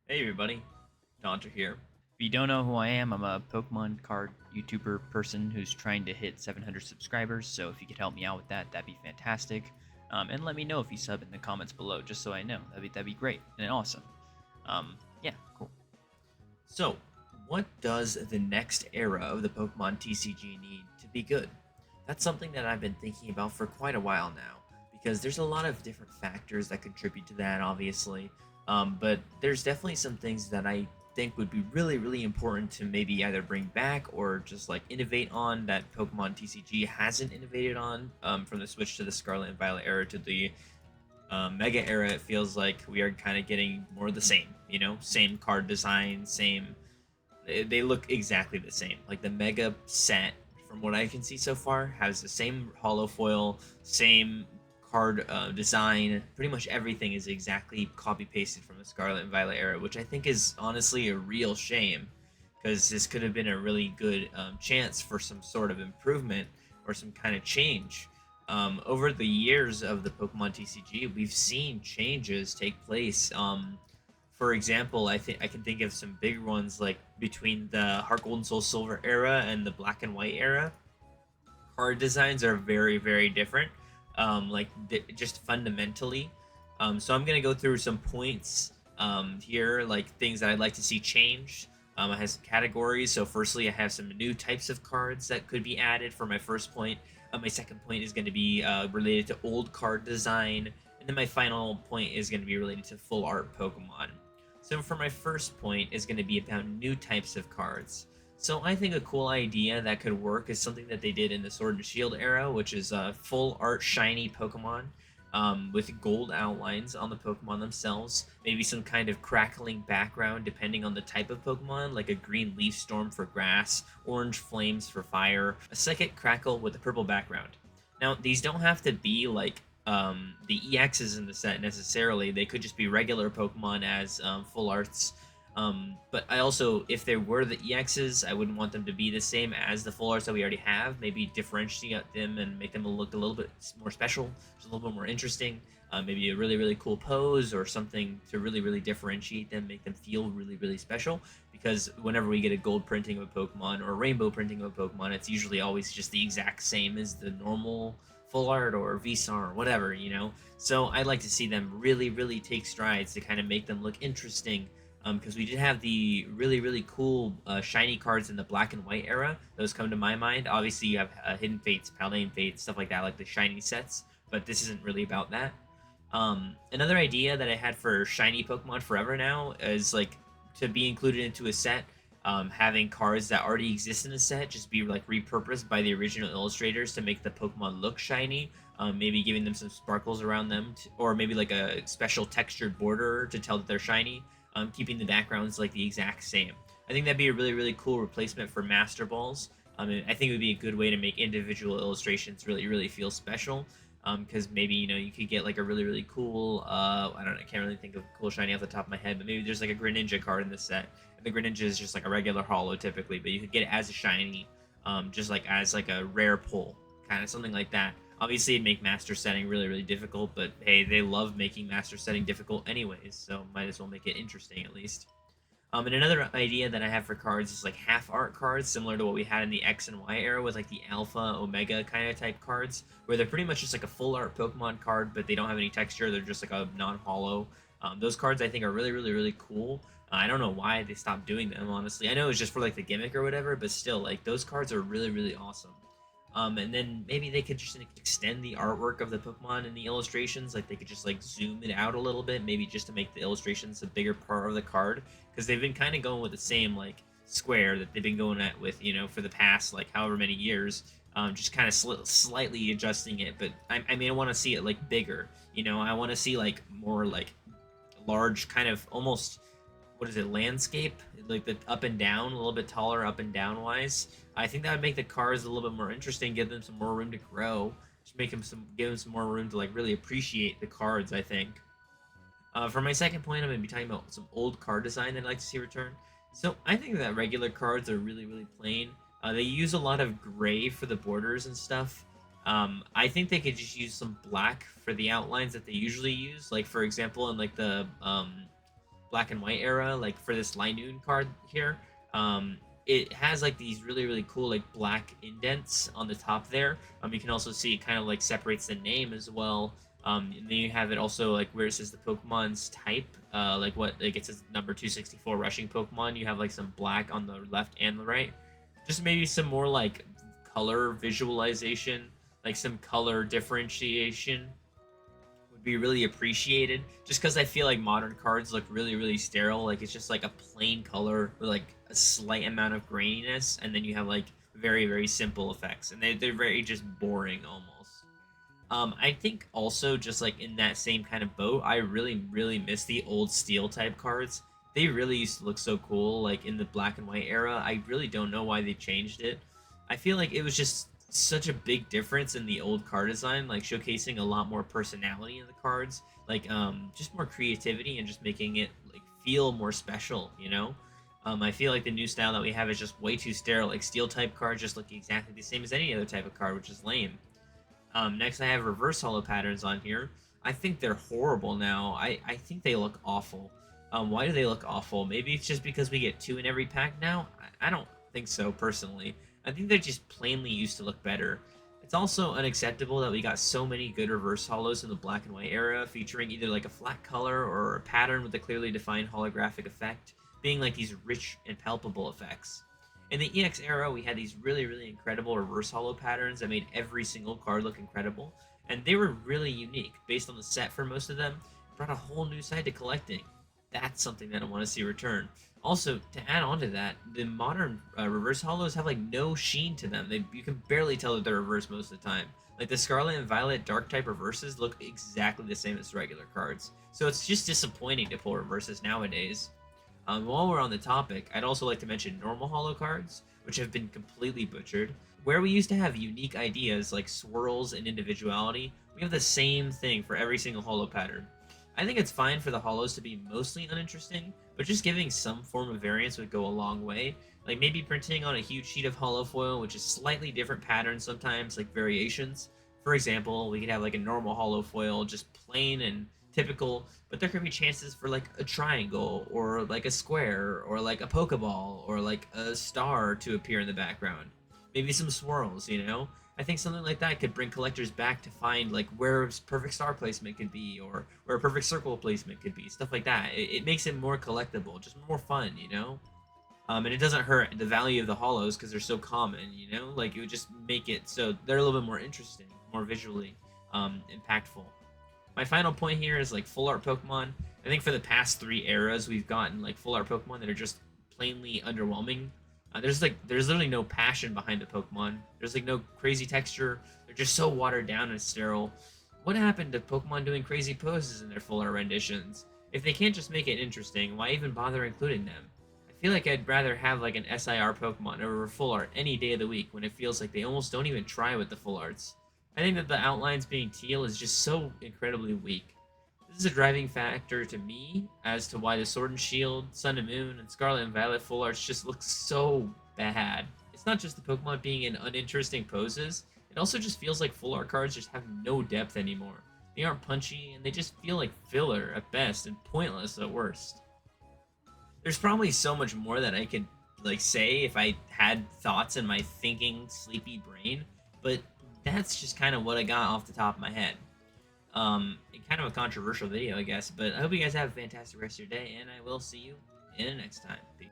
Hey everybody, Donter here. If you don't know who I am, I'm a Pokemon card YouTuber person who's trying to hit 700 subscribers. So if you could help me out with that, that'd be fantastic. And let me know if you sub in the comments below, just so I know. That'd be great and awesome. Yeah, cool. So, what does the next era of the Pokemon TCG need to be good? That's something that I've been thinking about for quite a while now, because there's a lot of different factors that contribute to that, obviously. But there's definitely some things that I think would be really, really important to maybe either bring back or just like innovate on that Pokemon TCG hasn't innovated on from the switch to the Scarlet and Violet era to the Mega era. It feels like we are kind of getting more of the same, same card design, same. They look exactly the same. Like the Mega set, from what I can see so far, has the same hollow foil, same card design. Pretty much everything is exactly copy pasted from the Scarlet and Violet era, which I think is honestly a real shame because this could have been a really good chance for some sort of improvement or some kind of change. Over the years of the Pokemon TCG, we've seen changes take place. For example, I think I can think of some big ones like between the Heart Gold and Soul Silver era and the Black and White era. Card designs are very, very different, just fundamentally. So I'm gonna go through some points here, like things that I'd like to see changed. I have some categories. So firstly, I have some new types of cards that could be added for my first point. My second point is going to be related to old card design, and then my final point is going to be related to full art Pokemon. So for my first point is going to be about new types of cards. So I think a cool idea that could work is something that they did in the Sword and Shield era, which is full art shiny Pokemon with gold outlines on the Pokemon themselves. Maybe some kind of crackling background depending on the type of Pokemon, like a green leaf storm for grass, orange flames for fire, a psychic crackle with a purple background. Now, these don't have to be like the EXs in the set necessarily. They could just be regular Pokemon as full arts. But I also, if there were the EXs, I wouldn't want them to be the same as the full arts that we already have. Maybe differentiate them and make them look a little bit more special, just a little bit more interesting. Maybe a really, really cool pose or something to really, really differentiate them, make them feel really, really special. Because whenever we get a gold printing of a Pokemon or a rainbow printing of a Pokemon, it's usually always just the exact same as the normal full art or VSAR or whatever. So I'd like to see them really, really take strides to kind of make them look interesting, because we did have the really, really cool shiny cards in the Black and White era. Those come to my mind. Obviously, you have Hidden Fates, Paladin Fates, stuff like that, like the shiny sets. But this isn't really about that. Another idea that I had for shiny Pokemon forever now is like to be included into a set. Having cards that already exist in a set just be like repurposed by the original illustrators to make the Pokemon look shiny. Maybe giving them some sparkles around them, or maybe like a special textured border to tell that they're shiny, keeping the backgrounds like the exact same. I think that'd be a really, really cool replacement for Master Balls. I think it would be a good way to make individual illustrations really, really feel special. Because maybe you could get like a really, really cool. I don't know, I can't really think of a cool shiny off the top of my head, but maybe there's like a Greninja card in this set, and the Greninja is just like a regular holo typically, but you could get it as a shiny, just like as like a rare pull, kind of something like that. Obviously, it'd make master setting really, really difficult, but hey, they love making master setting difficult anyways, so might as well make it interesting at least. And another idea that I have for cards is like half art cards, similar to what we had in the X and Y era with like the Alpha, Omega kind of type cards, where they're pretty much just like a full art Pokemon card, but they don't have any texture. They're just like a non-hollow. Those cards I think are really, really, really cool. I don't know why they stopped doing them, honestly. I know it's just for like the gimmick or whatever, but still, like those cards are really, really awesome. And then maybe they could just like, extend the artwork of the Pokemon in the illustrations. Like they could just like zoom it out a little bit, maybe just to make the illustrations a bigger part of the card. Because they've been kind of going with the same like square that they've been going at with for the past like however many years. Just kind of slightly adjusting it. But I mean, I want to see it like bigger. I want to see like more like large kind of almost, what is it, landscape, like the up and down, a little bit taller up and down wise. I think that would make the cars a little bit more interesting, give them some more room to grow, just give them some more room to like really appreciate the cards, I think. For my second point, I'm going to be talking about some old card design that I'd like to see return. So I think that regular cards are really, really plain. They use a lot of gray for the borders and stuff. I think they could just use some black for the outlines that they usually use. Like for example, in like the black and white era, like for this Linoon card here, it has like these really cool like black indents on the top there. You can also see it kind of like separates the name as well. And then you have it also like where it says the Pokemon's type, like what like it says number 264 rushing Pokemon. You have like some black on the left and the right. Just maybe some more like color visualization, like some color differentiation would be really appreciated. Just because I feel like modern cards look really sterile. Like it's just like a plain color with like a slight amount of graininess, and then you have like very simple effects, and they're very just boring almost. I think also just like in that same kind of boat, I really miss the old steel type cards. They really used to look so cool, like in the black and white era. I really don't know why they changed it. I feel like it was just such a big difference in the old card design, like showcasing a lot more personality in the cards, like just more creativity and just making it like feel more special, you know? I feel like the new style that we have is just way too sterile. Like steel type cards just look exactly the same as any other type of card, which is lame. Next, I have reverse holo patterns on here. I think they're horrible now. I think they look awful. Why do they look awful? Maybe it's just because we get two in every pack now? I don't think so, personally. I think they just plainly used to look better. It's also unacceptable that we got so many good reverse holos in the black and white era, featuring either like a flat color or a pattern with a clearly defined holographic effect, being like these rich and palpable effects. In the EX era, we had these really incredible reverse holo patterns that made every single card look incredible, and they were really unique. Based on the set for most of them, brought a whole new side to collecting. That's something that I want to see return. Also, to add on to that, the modern reverse holos have like no sheen to them. You can barely tell that they're reverse most of the time. Like the Scarlet and Violet Dark type reverses look exactly the same as regular cards. So it's just disappointing to pull reverses nowadays. While we're on the topic, I'd also like to mention normal holo cards, which have been completely butchered. Where we used to have unique ideas like swirls and individuality, we have the same thing for every single holo pattern. I think it's fine for the holos to be mostly uninteresting, but just giving some form of variance would go a long way. Like maybe printing on a huge sheet of holo foil, which is slightly different patterns sometimes, like variations. For example, we could have like a normal holo foil, just plain and typical, but there could be chances for like a triangle or like a square or like a pokeball or like a star to appear in the background. Maybe some swirls, you know? I think something like that could bring collectors back to find like where perfect star placement could be or where a perfect circle placement could be, stuff like that. It makes it more collectible, just more fun, you know? And it doesn't hurt the value of the holos because they're so common, you know? Like it would just make it so they're a little bit more interesting, more visually impactful. My final point here is like full art Pokemon. I think for the past three eras, we've gotten like full art Pokemon that are just plainly underwhelming. There's literally no passion behind the Pokemon. There's like no crazy texture. They're just so watered down and sterile. What happened to Pokemon doing crazy poses in their full art renditions? If they can't just make it interesting, why even bother including them? I feel like I'd rather have like an SIR Pokemon over full art any day of the week when it feels like they almost don't even try with the full arts. I think that the outlines being teal is just so incredibly weak. This is a driving factor to me as to why the Sword and Shield, Sun and Moon, and Scarlet and Violet full arts just look so bad. It's not just the Pokemon being in uninteresting poses, it also just feels like full art cards just have no depth anymore. They aren't punchy, and they just feel like filler at best and pointless at worst. There's probably so much more that I could like say if I had thoughts in my thinking, sleepy brain, but that's just kind of what I got off the top of my head. Kind of a controversial video, I guess, but I hope you guys have a fantastic rest of your day, and I will see you in the next time. Peace.